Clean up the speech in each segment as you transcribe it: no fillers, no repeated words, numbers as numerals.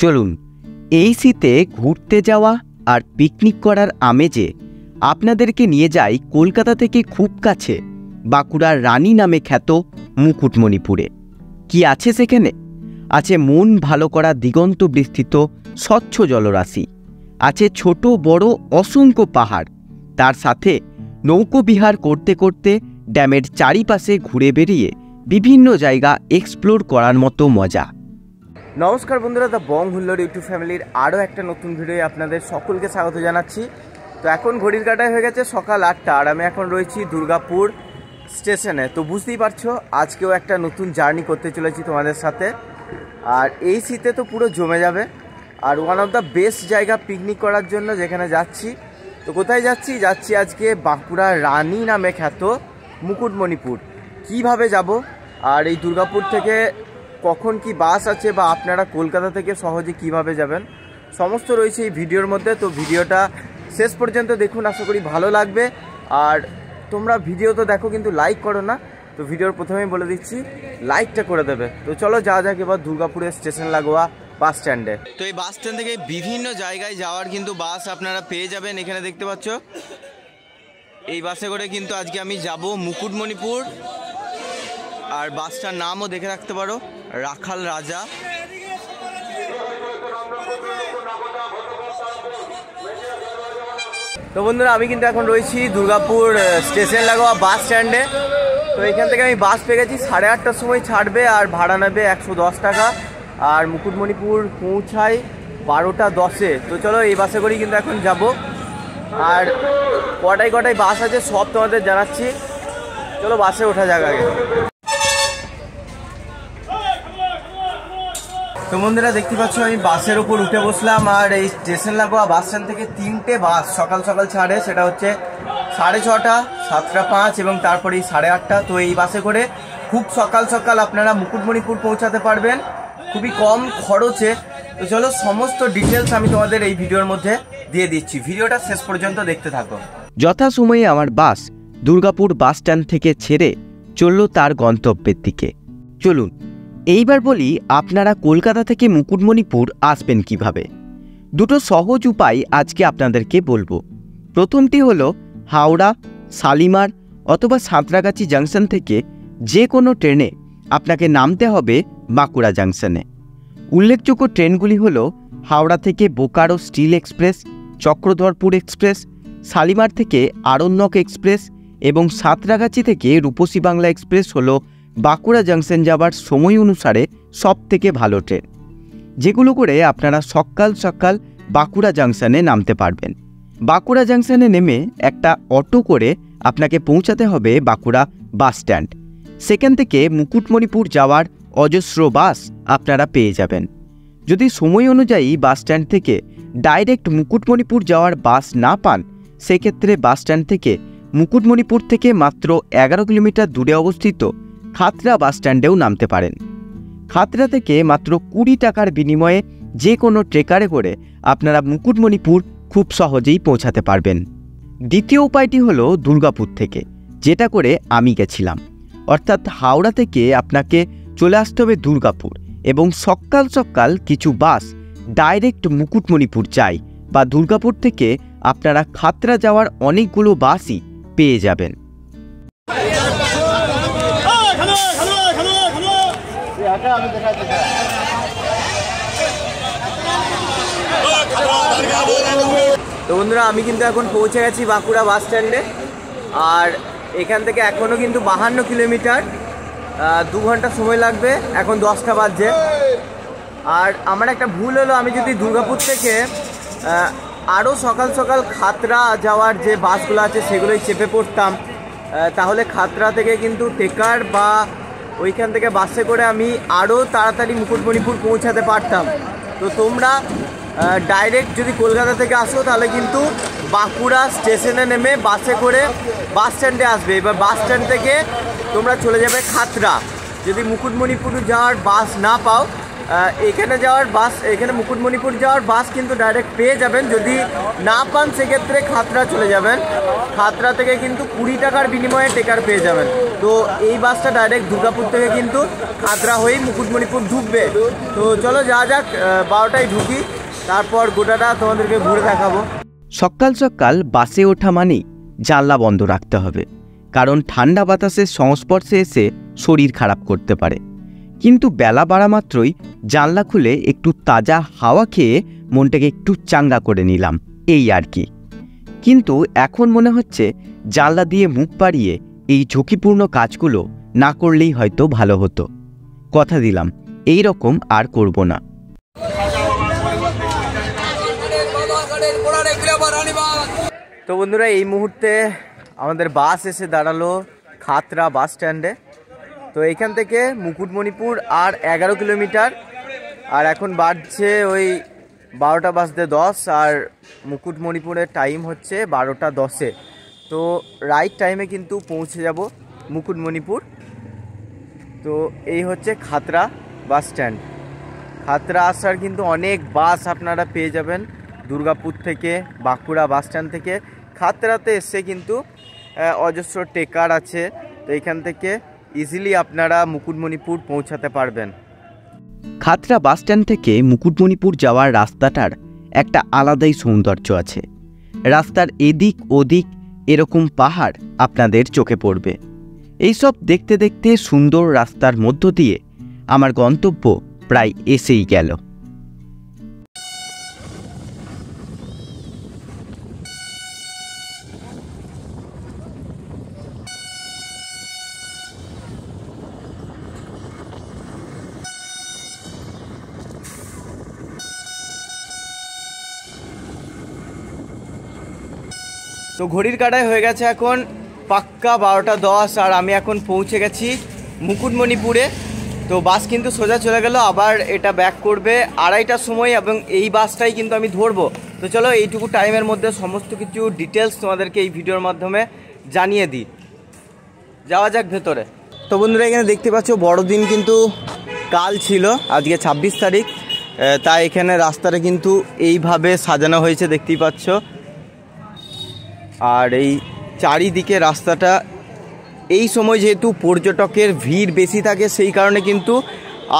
চলুন এই শীতে ঘুরতে যাওয়া আর পিকনিক করার আমেজে আপনাদেরকে নিয়ে যাই কলকাতা থেকে খুব কাছে বাঁকুড়ার রানী নামে খ্যাত মুকুটমণিপুরে। কি আছে সেখানে? আছে মন ভালো করা দিগন্ত বিস্তৃত স্বচ্ছ জলরাশি, আছে ছোট বড় অসংখ্য পাহাড়, তার সাথে নৌকোবিহার করতে করতে ড্যামের চারিপাশে ঘুরে বেরিয়ে বিভিন্ন জায়গা এক্সপ্লোর করার মতো মজা। নমস্কার বন্ধুরা, দ্য বং হুল্লোড় ইউটিউব ফ্যামিলির আরও একটা নতুন ভিডিও আপনাদের সকলকে স্বাগত জানাচ্ছি। তো এখন ঘড়ির কাঁটায় হয়ে গেছে সকাল 8টা আর আমি এখন রয়েছি দুর্গাপুর স্টেশনে। তো বুঝতেই পারছো আজকেও একটা নতুন জার্নি করতে চলেছি তোমাদের সাথে। আর এই শীতে তো পুরো জমে যাবে। আর ওয়ান অফ দ্য বেস্ট জায়গা পিকনিক করার জন্য যেখানে যাচ্ছি। তো কোথায় যাচ্ছি আজকে বাঁকুড়ার রানী নামে খ্যাত মুকুটমণিপুর। কিভাবে যাব আর এই দুর্গাপুর থেকে কখন কি বাস আছে বা আপনারা কলকাতা থেকে সহজে কিভাবে যাবেন সমস্ত রয়েছে এই ভিডিওর মধ্যে। তো ভিডিওটা শেষ পর্যন্ত দেখুন, আশা করি ভালো লাগবে। আর তোমরা ভিডিও তো দেখো কিন্তু লাইক করো না, তো ভিডিওর প্রথমেই বলে দিচ্ছি লাইকটা করে দেবে। তো চলো যাওয়া যাক এবার দুর্গাপুরের স্টেশন লাগোয়া বাস স্ট্যান্ডে। তো এই বাস স্ট্যান্ড থেকে বিভিন্ন জায়গায় যাওয়ার কিন্তু বাস আপনারা পেয়ে যাবেন। এখানে দেখতে পাচ্ছ এই বাসে করে কিন্তু আজকে আমি যাব মুকুটমণিপুর। আর বাসটার নামও দেখে রাখতে পারো, রাখাল রাজা। তো বন্ধুরা আমি কিন্তু এখন রয়েছি দুর্গাপুর স্টেশন লাগোয়া বাস স্ট্যান্ডে। তো এখান থেকে আমি বাস পেয়ে গেছি, 8:30টার সময় ছাড়বে আর ভাড়া নেবে 110 টাকা। আর মুকুটমণিপুর পৌঁছায় 12:10-এ। তো চলো এই বাসে করেই কিন্তু এখন যাব। আর কটায় বাস আছে সব তোমাদের জানাচ্ছি। চলো বাসে ওঠা যাক আগে। তো বন্ধুরা দেখতে পাচ্ছ আমি বাসের উপর উঠে বসলাম। আর এই স্টেশন লাগোয়া বাস স্ট্যান্ড থেকে 3টে বাস সকাল সকাল ছাড়ে, সেটা হচ্ছে 6:30, 7:05 এবং তারপরেই 8:30। তো এই বাসে করে খুব সকাল সকাল আপনারা মুকুটমণিপুর পৌঁছাতে পারবেন খুবই কম খরচে। তো চলো সমস্ত ডিটেলস আমি তোমাদের এই ভিডিওর মধ্যে দিয়ে দিচ্ছি, ভিডিওটা শেষ পর্যন্ত দেখতে থাকো। যথাসময়ে আমার বাস দুর্গাপুর বাস স্ট্যান্ড থেকে ছেড়ে চলল তার গন্তব্যের দিকে। চলুন এইবার বলি আপনারা কলকাতা থেকে মুকুটমণিপুর আসবেন কিভাবে। দুটো সহজ উপায় আজকে আপনাদেরকে বলবো। প্রথমটি হলো হাওড়া, শালিমার অথবা সাঁতরাগাছি জাংশন থেকে যে কোনো ট্রেনে আপনাকে নামতে হবে বাঁকুড়া জাংশনে। উল্লেখযোগ্য ট্রেনগুলি হলো হাওড়া থেকে Bokaro still express, Chakradharpur express, Shalimar থেকে আরণ্যক এক্সপ্রেস এবং সাঁতরাগাছি থেকে রূপসী বাংলা এক্সপ্রেস হলো বাঁকুড়া জাংশন যাবার সময় অনুসারে সব থেকে ভালো ট্রেন, যেগুলো করে আপনারা সকাল সকাল বাঁকুড়া জাংশনে নামতে পারবেন। বাঁকুড়া জাংশনে নেমে একটা অটো করে আপনাকে পৌঁছাতে হবে বাঁকুড়া বাস স্ট্যান্ড। সেখান থেকে মুকুটমণিপুর যাওয়ার অজস্র বাস আপনারা পেয়ে যাবেন। যদি সময় অনুযায়ী বাস স্ট্যান্ড থেকে ডাইরেক্ট মুকুটমণিপুর যাওয়ার বাস না পান, সেক্ষেত্রে বাস স্ট্যান্ড থেকে মুকুটমণিপুর থেকে মাত্র 11 কিলোমিটার দূরে অবস্থিত খাতড়া বাস স্ট্যান্ডেও নামতে পারেন। খাতড়া থেকে মাত্র 20 টাকার বিনিময়ে যে কোনো ট্রেকারে করে আপনারা মুকুটমণিপুর খুব সহজেই পৌঁছাতে পারবেন। দ্বিতীয় উপায়টি হলো দুর্গাপুর থেকে, যেটা করে আমি গেছিলাম। অর্থাৎ হাওড়া থেকে আপনাকে চলে আসতে হবে দুর্গাপুর এবং সকাল সকাল কিছু বাস ডাইরেক্ট মুকুটমণিপুর যায় বা দুর্গাপুর থেকে আপনারা খাতড়া যাওয়ার অনেকগুলো বাসই পেয়ে যাবেন। তো বন্ধুরা আমি কিন্তু এখন পৌঁছে গেছি বাঁকুড়া বাস স্ট্যান্ডে। আর এখান থেকে এখনও কিন্তু 52 কিলোমিটার, 2 ঘন্টা সময় লাগবে। এখন 10টা বাজছে। আর আমার একটা ভুল হলো, আমি যদি দুর্গাপুর থেকে আরও সকাল সকাল খাতড়া যাওয়ার যে বাসগুলো আছে সেগুলোই চেপে পড়তাম, তাহলে খাতড়া থেকে কিন্তু টেকার বা ওইখান থেকে বাসে করে আমি আরও তাড়াতাড়ি মুকুটমণিপুর পৌঁছাতে পারতাম। তো তোমরা ডাইরেক্ট যদি কলকাতা থেকে আসো তাহলে কিন্তু বাঁকুড়া স্টেশনে নেমে বাসে করে বাস স্ট্যান্ডে আসবে। এবার বাস স্ট্যান্ড থেকে তোমরা চলে যাবে খাতড়া। যদি মুকুটমণিপুর যাওয়ার বাস না পাও এখানে যাওয়ার বাস, এখানে মুকুটমণিপুর যাওয়ার বাস কিন্তু ডাইরেক্ট পেয়ে যাবেন। যদি না পান সেক্ষেত্রে খাতড়া চলে যাবেন, খাতড়া থেকে কিন্তু 20 টাকার বিনিময়ে টেকার পেয়ে যাবেন। তো এই বাসটা ডাইরেক্ট দুর্গাপুর থেকে কিন্তু খাতড়া হয়েই মুকুটমণিপুর ঢুকবে। তো চলো যাওয়া যাক, 12টায় ঢুকি, তারপর গোটাটা তোমাদেরকে ঘুরে দেখাবো। সকাল সকাল বাসে ওঠা মানেই জানলা বন্ধ রাখতে হবে, কারণ ঠান্ডা বাতাসের সংস্পর্শে এসে শরীর খারাপ করতে পারে। কিন্তু বেলা বাড়া মাত্রই জানলা খুলে একটু তাজা হাওয়া খেয়ে মনটাকে একটু চাঙ্গা করে নিলাম, এই আর কি। কিন্তু এখন মনে হচ্ছে জানলা দিয়ে মুখ বাড়িয়ে এই ঝুঁকিপূর্ণ কাজগুলো না করলেই হয়তো ভালো হতো। কথা দিলাম এই রকম আর করব না। তো বন্ধুরা, এই মুহূর্তে আমাদের বাস এসে দাঁড়ালো খাতড়া বাস স্ট্যান্ডে। তো এখান থেকে মুকুটমণিপুর আর 11 কিলোমিটার, আর এখন বাজছে ওই 12টা বাজতে 10, আর মুকুটমণিপুরের টাইম হচ্ছে 12টা 10-এ। তো রাইট টাইমে কিন্তু পৌঁছে যাব মুকুটমণিপুর। তো এই হচ্ছে খাতড়া বাস স্ট্যান্ড। খাতড়া আসার কিন্তু অনেক বাস আপনারা পেয়ে যাবেন দুর্গাপুর থেকে, বাঁকুড়া বাস স্ট্যান্ড থেকে। খাতড়াতে এসে কিন্তু অজস্র টেকার আছে, তো এখান থেকে ইজিলি আপনারা মুকুটমণিপুর পৌঁছাতে পারবেন। খাতড়া বাস স্ট্যান্ড থেকে মুকুটমণিপুর যাওয়ার রাস্তাটার একটা আলাদাই সৌন্দর্য আছে। রাস্তার এদিক ওদিক এরকম পাহাড় আপনাদের চোখে পড়বে। এইসব দেখতে দেখতে সুন্দর রাস্তার মধ্য দিয়ে আমার গন্তব্য প্রায় এসেই গেল। তো ঘড়ির কাঁটায় হয়ে গেছে এখন পাক্কা 12টা 10, আর আমি এখন পৌঁছে গেছি মুকুটমণিপুরে। তো বাস কিন্তু সোজা চলে গেল, আবার এটা ব্যাক করবে 2:30টার সময়, এবং এই বাসটাই কিন্তু আমি ধরবো। তো চলো এইটুকু টাইমের মধ্যে সমস্ত কিছু ডিটেলস তোমাদেরকে এই ভিডিওর মাধ্যমে জানিয়ে দিই। যাওয়া যাক ভেতরে। তো বন্ধুরা, এখানে দেখতে পাচ্ছ বড়দিন কিন্তু কাল ছিল, আজকে 26 তারিখ, তাই এখানে রাস্তাটা কিন্তু এইভাবে সাজানো হয়েছে, দেখতেই পাচ্ছ। আর এই চারিদিকে রাস্তাটা এই সময় যেহেতু পর্যটকের ভিড় বেশি থাকে, সেই কারণে কিন্তু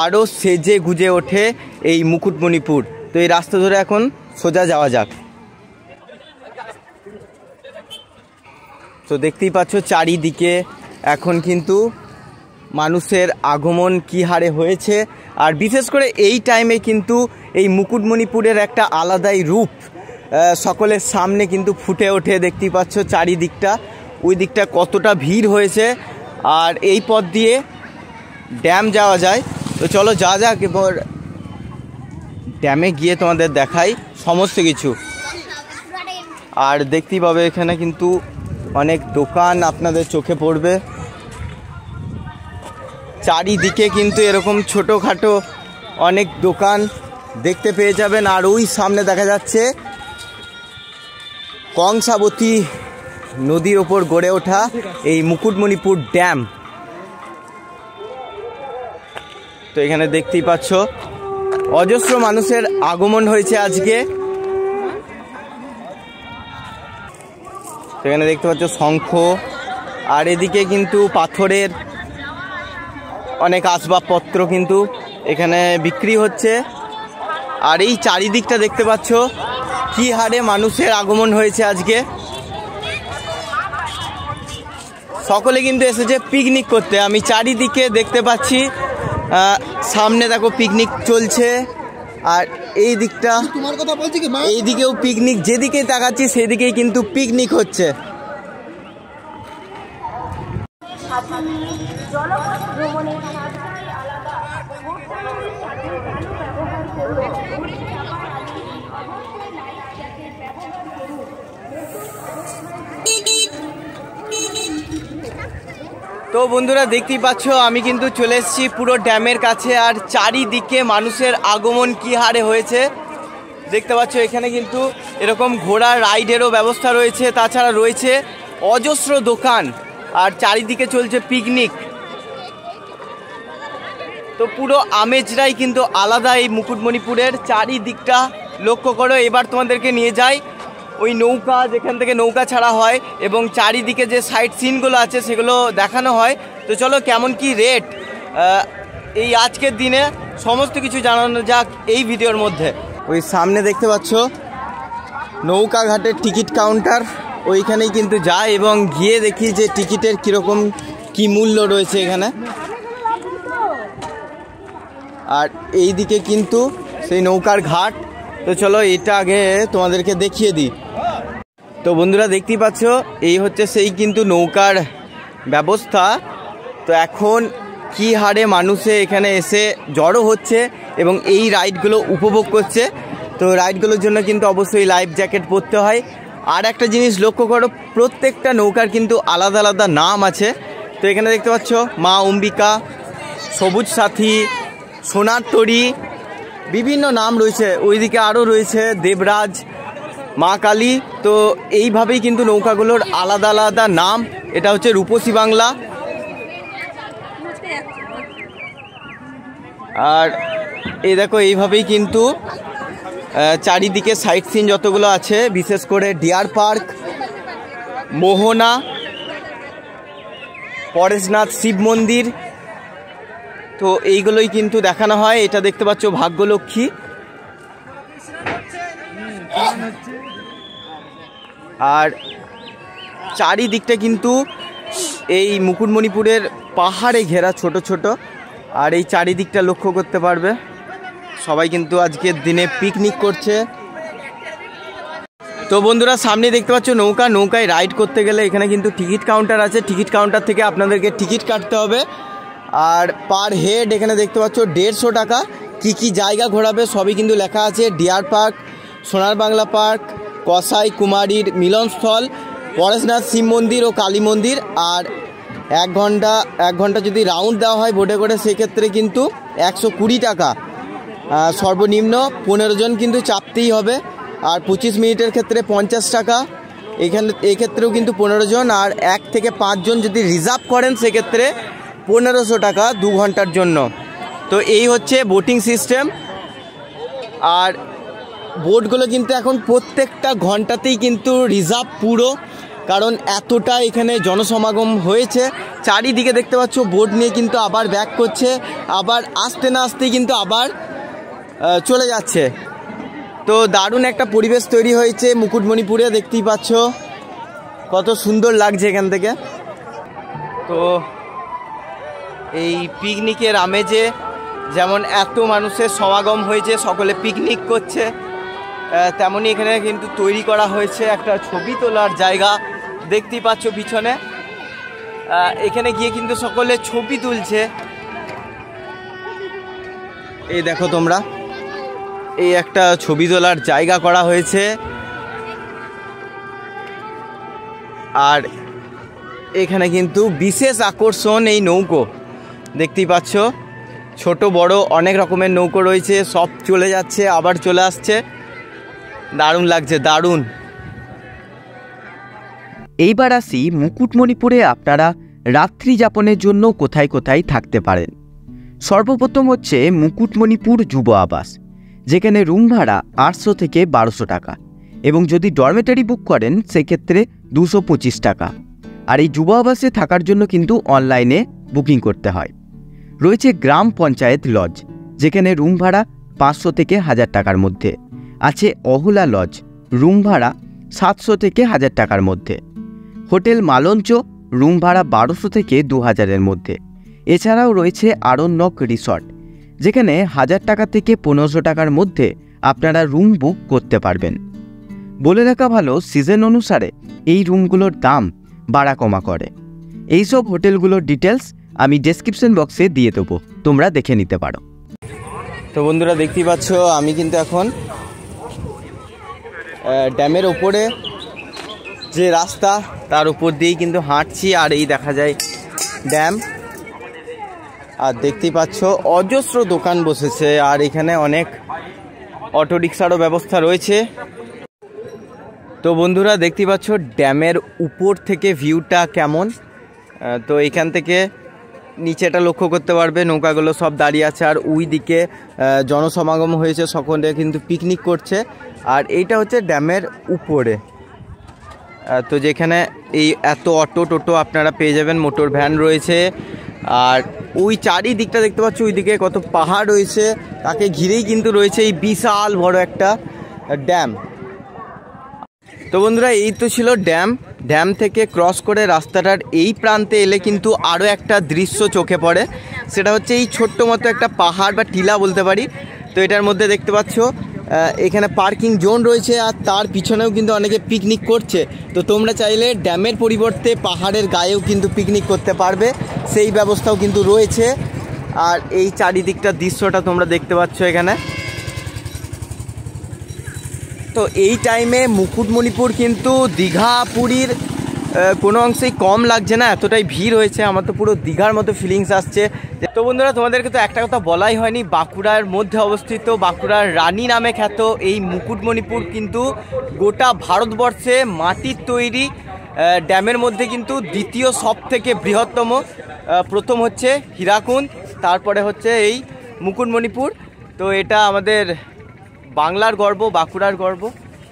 আরও সেজে গুজে ওঠে এই মুকুটমণিপুর। তো এই রাস্তা ধরে এখন সোজা যাওয়া যাক। তো দেখতেই পাচ্ছ চারিদিকে এখন কিন্তু মানুষের আগমন কী হারে হয়েছে, আর বিশেষ করে এই টাইমে কিন্তু এই মুকুটমণিপুরের একটা আলাদাই রূপ সকলের সামনে কিন্তু ফুটে ওঠে। দেখতেই পাচ্ছ চারিদিকটা, ওই দিকটা কতটা ভিড় হয়েছে। আর এই পথ দিয়ে ড্যাম যাওয়া যায়। তো চলো যাওয়া যাক, এবার ড্যামে গিয়ে তোমাদের দেখাই সমস্ত কিছু। আর দেখতেই পাবে এখানে কিন্তু অনেক দোকান আপনাদের চোখে পড়বে। চারিদিকে কিন্তু এরকম ছোটোখাটো অনেক দোকান দেখতে পেয়ে যাবেন। আর ওই সামনে দেখা যাচ্ছে কংসাবতী নদীর ওপর গড়ে ওঠা এই মুকুটমণিপুর ড্যাম। তো এখানে দেখতেই পাচ্ছ অজস্র মানুষের আগমন হয়েছে আজকে। এখানে দেখতে পাচ্ছ শঙ্খ, আর এদিকে কিন্তু পাথরের অনেক আসবাবপত্র কিন্তু এখানে বিক্রি হচ্ছে। আর এই চারিদিকটা দেখতে পাচ্ছ কি হারে মানুষের আগমন হয়েছে আজকে। সকলে কিন্তু এসেছে পিকনিক করতে। আমি চারিদিকে দেখতে পাচ্ছি, সামনে দেখো পিকনিক চলছে, আর এই দিকটা তোমার কথা বলছি কি, এই দিকেও পিকনিক, যেদিকে তাকাচ্ছি সেদিকেই কিন্তু পিকনিক হচ্ছে। তো বন্ধুরা দেখতেই পাচ্ছ আমি কিন্তু চলে এসেছি পুরো ড্যামের কাছে, আর চারিদিকে মানুষের আগমন কি হারে হয়েছে দেখতে পাচ্ছ। এখানে কিন্তু এরকম ঘোড়ার রাইডেরও ব্যবস্থা রয়েছে, তাছাড়া রয়েছে অজস্র দোকান, আর চারিদিকে চলছে পিকনিক। তো পুরো আমেজটাই কিন্তু আলাদা এই মুকুটমণিপুরের। চারিদিকটা লক্ষ্য করো। এবার তোমাদেরকে নিয়ে যাই ওই নৌকা, যেখান থেকে নৌকা ছাড়া হয় এবং চারিদিকে যে সাইট সিনগুলো আছে সেগুলো দেখানো হয়। তো চলো কেমন কি রেট এই আজকের দিনে সমস্ত কিছু জানানো যাক এই ভিডিওর মধ্যে। ওই সামনে দেখতে পাচ্ছ নৌকা ঘাটের টিকিট কাউন্টার, ওইখানেই কিন্তু যায় এবং গিয়ে দেখি যে টিকিটের কীরকম কি মূল্য রয়েছে এখানে। আর এই দিকে কিন্তু সেই নৌকার ঘাট। তো চলো এটা আগে তোমাদেরকে দেখিয়ে দিই। তো বন্ধুরা দেখতেই পাচ্ছ এই হচ্ছে সেই কিন্তু নৌকার ব্যবস্থা। তো এখন কি হারে মানুষে এখানে এসে জড়ো হচ্ছে এবং এই রাইডগুলো উপভোগ করছে। তো রাইডগুলোর জন্য কিন্তু অবশ্যই লাইফ জ্যাকেট পরতে হয়। আর একটা জিনিস লক্ষ্য করো, প্রত্যেকটা নৌকার কিন্তু আলাদা আলাদা নাম আছে। তো এখানে দেখতে পাচ্ছ মা অম্বিকা, সবুজ সাথী, সোনার তরী, বিভিন্ন নাম রয়েছে। ওইদিকে আরও রয়েছে দেবরাজ, মা কালী। তো এইভাবেই কিন্তু নৌকাগুলোর আলাদা আলাদা নাম। এটা হচ্ছে রূপসী বাংলা। আর এই দেখো এইভাবেই কিন্তু চারিদিকে সাইট সিন যতগুলো আছে, বিশেষ করে ডিয়ার পার্ক, মোহনা, পরেশনাথ শিব মন্দির, তো এইগুলোই কিন্তু দেখানো হয়। এটা দেখতে পাচ্ছ ভাগ্যলক্ষ্মী। আর চারিদিকটা কিন্তু এই মুকুটমণিপুরের পাহাড়ে ঘেরা ছোট ছোট। আর এই চারিদিকটা লক্ষ্য করতে পারবে সবাই কিন্তু আজকের দিনে পিকনিক করছে। তো বন্ধুরা সামনে দেখতে পাচ্ছ নৌকা। নৌকায় রাইড করতে গেলে এখানে কিন্তু টিকিট কাউন্টার আছে। টিকিট কাউন্টার থেকে আপনাদেরকে টিকিট কাটতে হবে। আর পার হেড এখানে দেখতে পাচ্ছ 150 টাকা। কি কি জায়গা ঘোরাবে সবই কিন্তু লেখা আছে। ডিয়ার পার্ক, সোনার বাংলা পার্ক, কসাই কুমারীর মিলনস্থল, পরেশনাথ শিব মন্দির ও কালী মন্দির। আর এক ঘন্টা যদি রাউন্ড দেওয়া হয় বোটে করে, সেক্ষেত্রে কিন্তু 120 টাকা। সর্বনিম্ন 15 জন কিন্তু চাপতেই হবে। আর 25 মিনিটের ক্ষেত্রে 50 টাকা। এক্ষেত্রেও কিন্তু 15 জন। আর 1 থেকে 5 জন যদি রিজার্ভ করেন সেক্ষেত্রে 1500 টাকা 2 ঘন্টার জন্য। তো এই হচ্ছে বোটিং সিস্টেম। আর বোটগুলো কিন্তু এখন প্রত্যেকটা ঘন্টাতেই কিন্তু রিজার্ভ পুরো, কারণ এতটা এখানে জনসমাগম হয়েছে। চারিদিকে দেখতে পাচ্ছ বোট নিয়ে কিন্তু আবার ব্যাক করছে, আবার আসতে না আসতেই কিন্তু আবার চলে যাচ্ছে। তো দারুণ একটা পরিবেশ তৈরি হয়েছে মুকুটমণিপুরে। দেখতেই পাচ্ছ কত সুন্দর লাগছে এখান থেকে। তো এই পিকনিকের আমেজে যেমন এত মানুষের সমাগম হয়েছে, সকলে পিকনিক করছে, তেমনই এখানে কিন্তু তৈরি করা হয়েছে একটা ছবি তোলার জায়গা। দেখতেই পাচ্ছ পিছনে, এখানে গিয়ে কিন্তু সকলে ছবি তুলছে। এই দেখো তোমরা, এই একটা ছবি তোলার জায়গা করা হয়েছে। আর এখানে কিন্তু বিশেষ আকর্ষণ এই নৌকো। দেখতেই পাচ্ছ ছোট বড় অনেক রকমের নৌকো রয়েছে, সব চলে যাচ্ছে আবার চলে আসছে। দারুণ লাগছে, দারুণ। এইবার আসি মুকুটমণিপুরে আপনারা রাত্রি যাপনের জন্য কোথায় কোথায় থাকতে পারেন। সর্বপ্রথম হচ্ছে মুকুটমণিপুর যুব আবাস, যেখানে রুম ভাড়া 800 থেকে 1200 টাকা এবং যদি ডরমেটারি বুক করেন সেক্ষেত্রে 225 টাকা। আর এই যুব আবাসে থাকার জন্য কিন্তু অনলাইনে বুকিং করতে হয়। রয়েছে গ্রাম পঞ্চায়েত লজ, যেখানে রুম ভাড়া 500 থেকে 1000 টাকার মধ্যে। আছে অহুলা লজ, রুম ভাড়া 700 থেকে 1000 টাকার মধ্যে। হোটেল মালঞ্চ, রুম ভাড়া 1200 থেকে 2000-এর মধ্যে। এছাড়াও রয়েছে আরণ্যক রিসর্ট, যেখানে 1000 টাকা থেকে 1500 টাকার মধ্যে আপনারা রুম বুক করতে পারবেন। বলে রাখা ভালো, সিজন অনুসারে এই রুমগুলোর দাম বাড়া কমা করে। এইসব হোটেলগুলোর ডিটেলস আমি ডেসক্রিপশন বক্সে দিয়ে দেবো, তোমরা দেখে নিতে পারো। তো বন্ধুরা দেখতেই পাচ্ছ আমি কিন্তু এখন ড্যামের ওপরে যে রাস্তা তার উপর দিয়েই কিন্তু হাঁটছি। আর এই দেখা যায় ড্যাম। আর দেখতেই পাচ্ছ অজস্র দোকান বসেছে, আর এখানে অনেক অটো রিক্সারও ব্যবস্থা রয়েছে। তো বন্ধুরা দেখতেই পাচ্ছ ড্যামের উপর থেকে ভিউটা কেমন। তো এখান থেকে নিচেটা লক্ষ্য করতে পারবে, নৌকাগুলো সব দাঁড়িয়ে আছে। আর ওই দিকে জনসমাগম হয়েছে, সকলে কিন্তু পিকনিক করছে। আর এইটা হচ্ছে ড্যামের উপরে। তো যেখানে এই এত অটো টোটো আপনারা পেয়ে যাবেন, মোটর ভ্যান রয়েছে। আর ওই চারিদিকটা দেখতে পাচ্ছ, ওইদিকে কত পাহাড় রয়েছে, তাকে ঘিরেই কিন্তু রয়েছে এই বিশাল বড় একটা ড্যাম। তো বন্ধুরা, এই তো ছিল ড্যাম। ড্যাম থেকে ক্রস করে রাস্তাটার এই প্রান্তে এলে কিন্তু আরও একটা দৃশ্য চোখে পড়ে, সেটা হচ্ছে এই ছোট্ট মতো একটা পাহাড় বা টিলা বলতে পারি। তো এটার মধ্যে দেখতে পাচ্ছ এখানে পার্কিং জোন রয়েছে, আর তার পিছনেও কিন্তু অনেকে পিকনিক করছে। তো তোমরা চাইলে ড্যামের পরিবর্তে পাহাড়ের গায়েও কিন্তু পিকনিক করতে পারবে, সেই ব্যবস্থাও কিন্তু রয়েছে। আর এই চারিদিকটা দৃশ্যটা তোমরা দেখতে পাচ্ছ এখানে। তো এই টাইমে মুকুটমণিপুর কিন্তু দীঘা পুরীর কোনো অংশেই কম লাগছে না, এতটাই ভিড় হয়েছে। আমার তো পুরো দীঘার মতো ফিলিংস আসছে। তো বন্ধুরা, তোমাদেরকে তো একটা কথা বলাই হয়নি, বাঁকুড়ার মধ্যে অবস্থিত, বাঁকুড়ার রানী নামে খ্যাত এই মুকুটমণিপুর কিন্তু গোটা ভারতবর্ষে মাটির তৈরি ড্যামের মধ্যে কিন্তু দ্বিতীয় সব থেকে বৃহত্তম। প্রথম হচ্ছে হীরাকুন্দ, তারপরে হচ্ছে এই মুকুটমণিপুর। তো এটা আমাদের বাংলার গর্ব, বাঁকুড়ার গর্ব।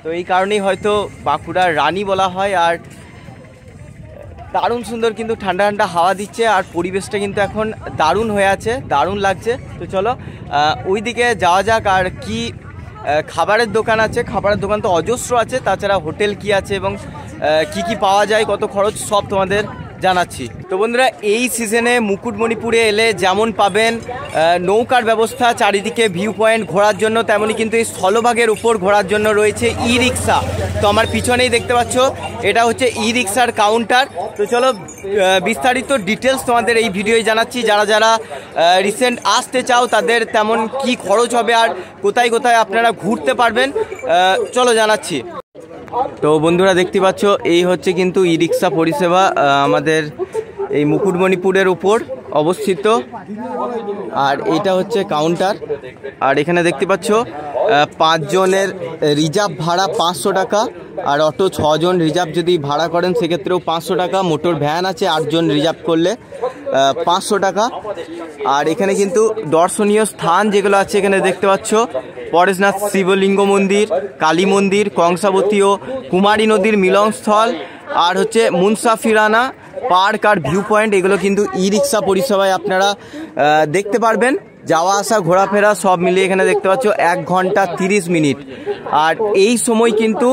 তো এই কারণেই হয়তো বাঁকুড়ার রানী বলা হয়। আর দারুণ সুন্দর কিন্তু ঠান্ডা ঠান্ডা হাওয়া দিচ্ছে, আর পরিবেশটা কিন্তু এখন দারুণ হয়ে আছে, দারুণ লাগছে। তো চলো ওই দিকে যাওয়া যাক। আর কি খাবারের দোকান আছে, খাবারের দোকান তো অজস্র আছে, তাছাড়া হোটেল কি আছে এবং কি কি পাওয়া যায়, কত খরচ, সব তোমাদের জানাচ্ছি। তো বন্ধুরা, এই সিজনে মুকুটমণিপুরে এলে যেমন পাবেন নৌকার ব্যবস্থা, চারিদিকে ভিউ পয়েন্ট ঘোরার জন্য, তেমনই কিন্তু এই স্থলভাগের উপর ঘোরার জন্য রয়েছে ই রিক্সা। তো আমার পিছনেই দেখতে পাচ্ছ, এটা হচ্ছে ই রিক্সার কাউন্টার। তো চলো বিস্তারিত ডিটেলস তোমাদের এই ভিডিওয় জানাচ্ছি। যারা যারা রিসেন্ট আসতে চাও তাদের তেমন কি খরচ হবে আর কোথায় কোথায় আপনারা ঘুরতে পারবেন, চলো জানাচ্ছি। তো বন্ধুরা, দেখতে পাচ্ছ এই হচ্ছে কিন্তু ই রিক্সা পরিষেবা আমাদের এই মুকুটমণিপুরের উপর অবস্থিত। আর এইটা হচ্ছে কাউন্টার। আর এখানে দেখতে পাচ্ছ 5 জনের রিজার্ভ ভাড়া 500 টাকা, আর অটো 6 জন রিজার্ভ যদি ভাড়া করেন সেক্ষেত্রেও 500 টাকা। মোটর ভ্যান আছে 8 জন রিজার্ভ করলে 500 টাকা। আর এখানে কিন্তু দর্শনীয় স্থান যেগুলো আছে এখানে দেখতে পাচ্ছ, পরেশনাথ শিবলিঙ্গ মন্দির, কালী মন্দির, কংসাবতী ও কুমারী নদীর মিলনস্থল, আর হচ্ছে মুনসাফিরানা পার্ক আর ভিউ পয়েন্ট, এগুলো কিন্তু ই রিক্সা পরিষেবায় আপনারা দেখতে পারবেন। যাওয়া আসা ঘোরাফেরা সব মিলিয়ে এখানে দেখতে পাচ্ছ 1 ঘন্টা 30 মিনিট। আর এই সময় কিন্তু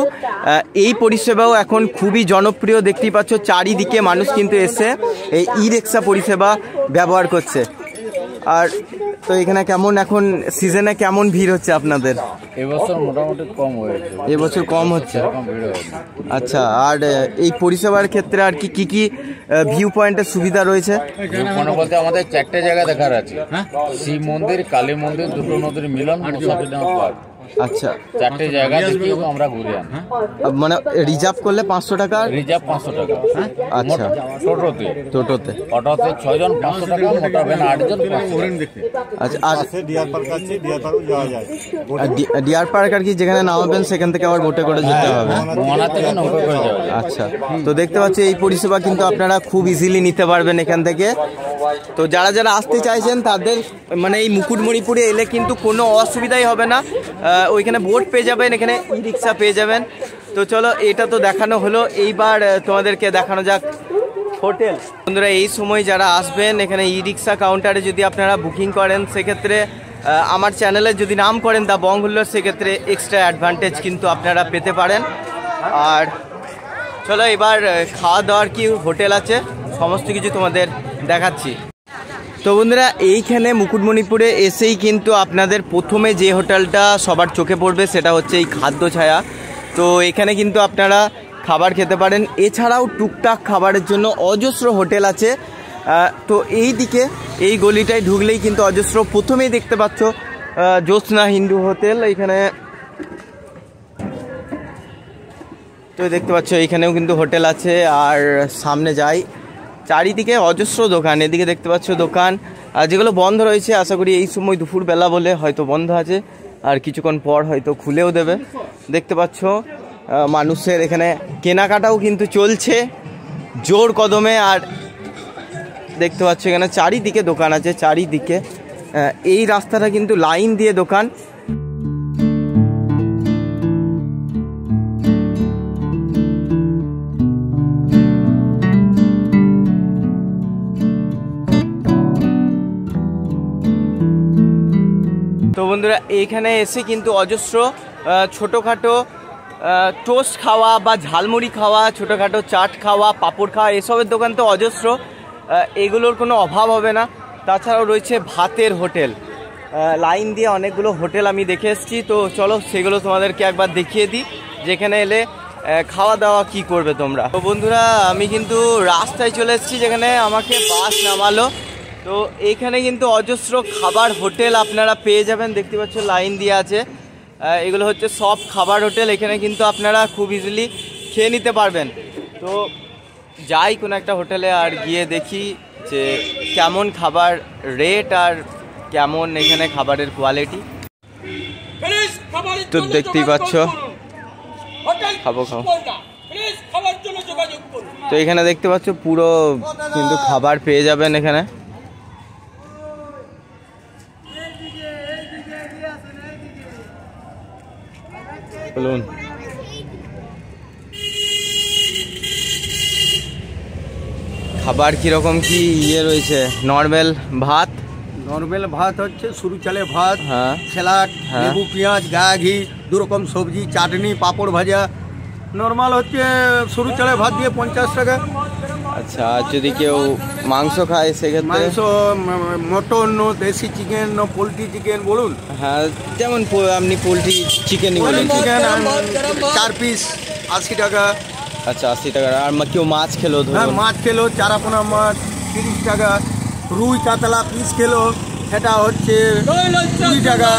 এই পরিষেবাও এখন খুবই জনপ্রিয়, দেখতেই পাচ্ছ চারিদিকে মানুষ কিন্তু এসে এই ই রিক্সা পরিষেবা ব্যবহার করছে। আর তো এখানে কেমন এখন সিজনে কেমন ভিড় হচ্ছে আপনাদের? এবছর মোটামুটি কম হয়েছে, এবছর কম হচ্ছে। আচ্ছা, আর এই পরিষেবার ক্ষেত্রে আর কি কি ভিউ পয়েন্টের সুবিধা রয়েছে? ভিউ পয়েন্ট বলতে আমাদের 4টে জায়গা দেখার আছে, শিব মন্দির, কালী মন্দির, দুটো নদীর মিলন, পার্ক। আচ্ছা, 4টে জায়গা দেখিয়ে আমরা ঘুরে আনি। মানে রিজার্ভ করলে 500 টাকা? রিজার্ভ 500 টাকা। আচ্ছা, টোটোতে অটোতে 6 জন 500 টাকা, মোটর ভ্যান 8 জন 500 টাকা। আচ্ছা, আর ডিয়ার পার্ক আর কি যেখানে নামাবেন সেখান থেকে আবার বোটে করে যেতে হবে? মোহনা থেকে নৌকা করে যাবে। আচ্ছা, তো দেখতে পাচ্ছি এই পরিষেবা কিন্তু আপনারা খুব ইজিলি নিতে পারবেন এখান থেকে। তো যারা যারা আসতে চাইছেন তাদের মানে এই মুকুটমণিপুরে এলে কিন্তু কোনো অসুবিধাই হবে না, ওইখানে বোট পেয়ে যাবেন, এখানে ই রিক্সা পেয়ে যাবেন। তো চলো, এটা তো দেখানো হলো, এইবার তোমাদেরকে দেখানো যাক হোটেল। বন্ধুরা, এই সময় যারা আসবেন এখানে ই রিক্সা কাউন্টারে যদি আপনারা বুকিং করেন সেক্ষেত্রে আমার চ্যানেলে যদি নাম করেন দ্য বং হুল্লোড়, সেক্ষেত্রে এক্সট্রা অ্যাডভান্টেজ কিন্তু আপনারা পেতে পারেন। আর চলো এবার খাওয়া দাওয়ার কি হোটেল আছে সমস্ত কিছু তোমাদের দেখাচ্ছি। তো বন্ধুরা, এইখানে মুকুটমণিপুরে এসেই কিন্তু আপনাদের প্রথমে যে হোটেলটা সবার চোখে পড়বে সেটা হচ্ছে এই খাদ্য ছায়া। তো এখানে কিন্তু আপনারা খাবার খেতে পারেন, এছাড়াও টুকটাক খাবারের জন্য অজস্র হোটেল আছে। তো এই দিকে এই গলিটায় ঢুকলেই কিন্তু অজস্র, প্রথমেই দেখতে পাচ্ছ জ্যোৎস্না হিন্দু হোটেল, এইখানে তো দেখতে পাচ্ছ এইখানেও কিন্তু হোটেল আছে। আর সামনে যাই, চারিদিকে অজস্র দোকান, এদিকে দেখতে পাচ্ছ দোকান যেগুলো বন্ধ রয়েছে, আশা করি এই সময় দুপুরবেলা বলে হয়তো বন্ধ আছে, আর কিছুক্ষণ পর হয়তো খুলেও দেবে। দেখতে পাচ্ছ মানুষের এখানে কেনাকাটাও কিন্তু চলছে জোর কদমে। আর দেখতে পাচ্ছ এখানে চারিদিকে দোকান আছে, চারিদিকে এই রাস্তাটা কিন্তু লাইন দিয়ে দোকান। তো বন্ধুরা এইখানে এসে কিন্তু অজস্র ছোটোখাটো টোস্ট খাওয়া বা ঝালমুড়ি খাওয়া, ছোটোখাটো চাট খাওয়া, পাঁপড় খাওয়া, এসবের দোকান তো অজস্র, এগুলোর কোনো অভাব হবে না। তাছাড়াও রয়েছে ভাতের হোটেল, লাইন দিয়ে অনেকগুলো হোটেল আমি দেখে এসেছি। তো চলো সেগুলো তোমাদেরকে একবার দেখিয়ে দিই, যেখানে এলে খাওয়া দাওয়া কি করবে তোমরা। তো বন্ধুরা আমি কিন্তু রাস্তায় চলে এসেছি যেখানে আমাকে বাস নামালো। তো এইখানে কিন্তু অজস্র খাবার হোটেল আপনারা পেয়ে যাবেন, দেখতে পাচ্ছ লাইন দিয়ে আছে। এগুলো হচ্ছে সব খাবার হোটেল, এখানে কিন্তু আপনারা খুব ইজিলি খেয়ে নিতে পারবেন। তো যাই কোনো একটা হোটেলে আর গিয়ে দেখি যে কেমন খাবার রেট আর কেমন এখানে খাবারের কোয়ালিটি। তো দেখতেই পাচ্ছ খাবো। তো এখানে দেখতে পাচ্ছ পুরো কিন্তু খাবার পেয়ে যাবেন এখানে। বলুন খাবার কিরকম কি রয়েছে? নর্মাল ভাত হচ্ছে সরু চালে ভাত, হ্যাঁ, স্যালাড, লেবু, পেঁয়াজ, গায়া ঘি, 2 রকম সবজি, চাটনি, পাঁপড় ভাজা। নর্মাল হচ্ছে সরু চালে ভাত দিয়ে 50 টাকা। আচ্ছা, যদি কেউ মাংস খায় সেক্ষেত্রে? মাংস মটন, দেশি চিকেন, পোলট্রি চিকেন বলুন। হ্যাঁ, যেমন আপনি পোলট্রি চিকেনই বলুন। চিকেন 4 পিস 80 টাকা। আচ্ছা, 80 টাকা। আর কেউ মাছ খেলো? হ্যাঁ, মাছ খেলো, চারাপোনা মাছ 30 টাকা। রুই কাতলা পিস খেলো, সেটা হচ্ছে 20 টাকা।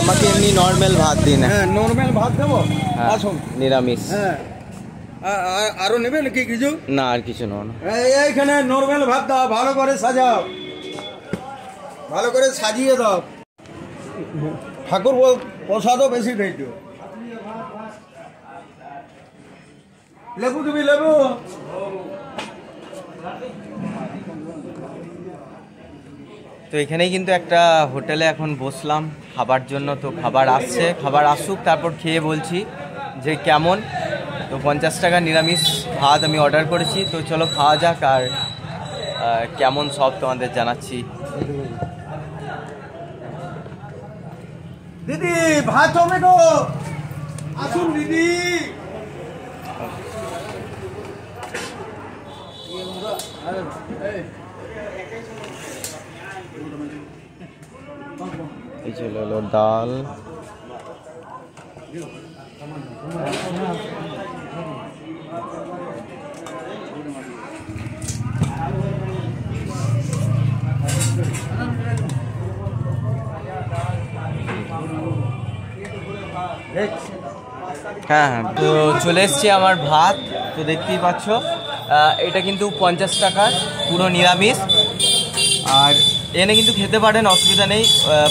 আমাকে এমনি নর্মাল ভাত দিন। হ্যাঁ, নর্মাল ভাত দেবো। আসুন, নিরামিষ। হ্যাঁ, আরো নেবে নাকি কিছু? না, আর কিছু নেব না। এইখানে নর্মাল ভাত দাও, ভালো করে সাজাও, ভালো করে সাজিয়ে দাও। ঠাকুর প্রসাদও বেশি দিয়েছো। লেবু তুমি লেবু। তো এখানেই কিন্তু একটা হোটেলে এখন বসলাম খাবার জন্য। তো খাবার আসছে, খাবার আসুক তারপর খেয়ে বলছি যে কেমন। তো 50 টাকা নিরামিষ ভাত আমি অর্ডার করেছি। তো চলো খাওয়া যাক, আর কেমন সব তোমাদের জানাচ্ছি। দিদি ভাত হবে গো, আসুন দিদি। এই চলে এলো ডাল, হ্যাঁ হ্যাঁ। তো চলে এসছে আমার ভাত। তো দেখতেই পাচ্ছ এটা কিন্তু 50 টাকার পুরো নিরামিষ। আর এনে কিন্তু খেতে পারেন, অসুবিধা নেই।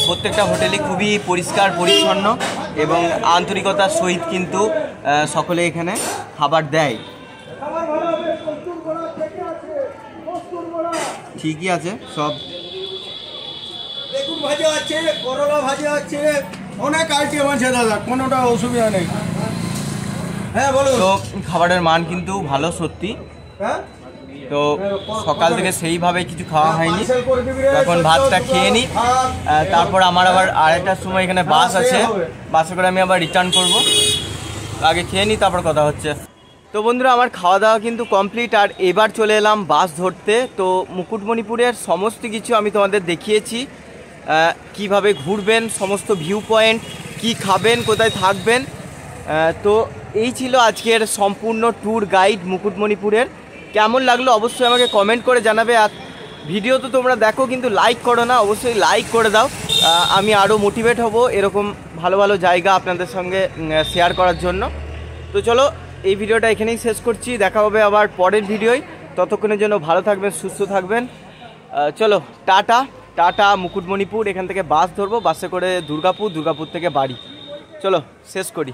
প্রত্যেকটা হোটেলই খুবই পরিষ্কার পরিচ্ছন্ন এবং আন্তরিকতার সহিত কিন্তু সকলে এখানে খাবার দেয়। ঠিকই আছে সব। বেগুন ভাজা আছে, করলা ভাজা আছে, অনেক আইটেম আছে দাদা, কোনোটা অসুবিধা নেই। হ্যাঁ বলুন। তো খাবারের মান কিন্তু ভালো সত্যি। হ্যাঁ, তো সকাল থেকে সেইভাবে কিছু খাওয়া হয়নি, এখন ভাতটা খেয়ে নিই। তারপর আমার আবার আড়াইটার সময় এখানে বাস আছে, বাসে করে আমি আবার রিটার্ন করব। আগে খেয়ে নিই, তারপর কথা হচ্ছে। তো বন্ধুরা আমার খাওয়া দাওয়া কিন্তু কমপ্লিট, আর এবার চলে এলাম বাস ধরতে। তো মুকুটমণিপুরের সমস্ত কিছু আমি তোমাদের দেখিয়েছি, কিভাবে ঘুরবেন, সমস্ত ভিউ পয়েন্ট, কি খাবেন, কোথায় থাকবেন। তো এই ছিল আজকের সম্পূর্ণ ট্যুর গাইড মুকুটমণিপুরের। কেমন লাগলো অবশ্যই আমাকে কমেন্ট করে জানাবে। আর ভিডিও তো তোমরা দেখো কিন্তু লাইক করো না, অবশ্যই লাইক করে দাও। আমি আরও মোটিভেট হব এরকম ভালো ভালো জায়গা আপনাদের সঙ্গে শেয়ার করার জন্য। তো চলো এই ভিডিওটা এখানেই শেষ করছি, দেখা হবে আবার পরের ভিডিওয়। ততক্ষণের জন্য ভালো থাকবেন, সুস্থ থাকবেন। চলো টাটা টাটা। মুকুটমণিপুর, এখান থেকে বাস ধরবো, বাসে করে দুর্গাপুর, দুর্গাপুর থেকে বাড়ি। চলো শেষ করি।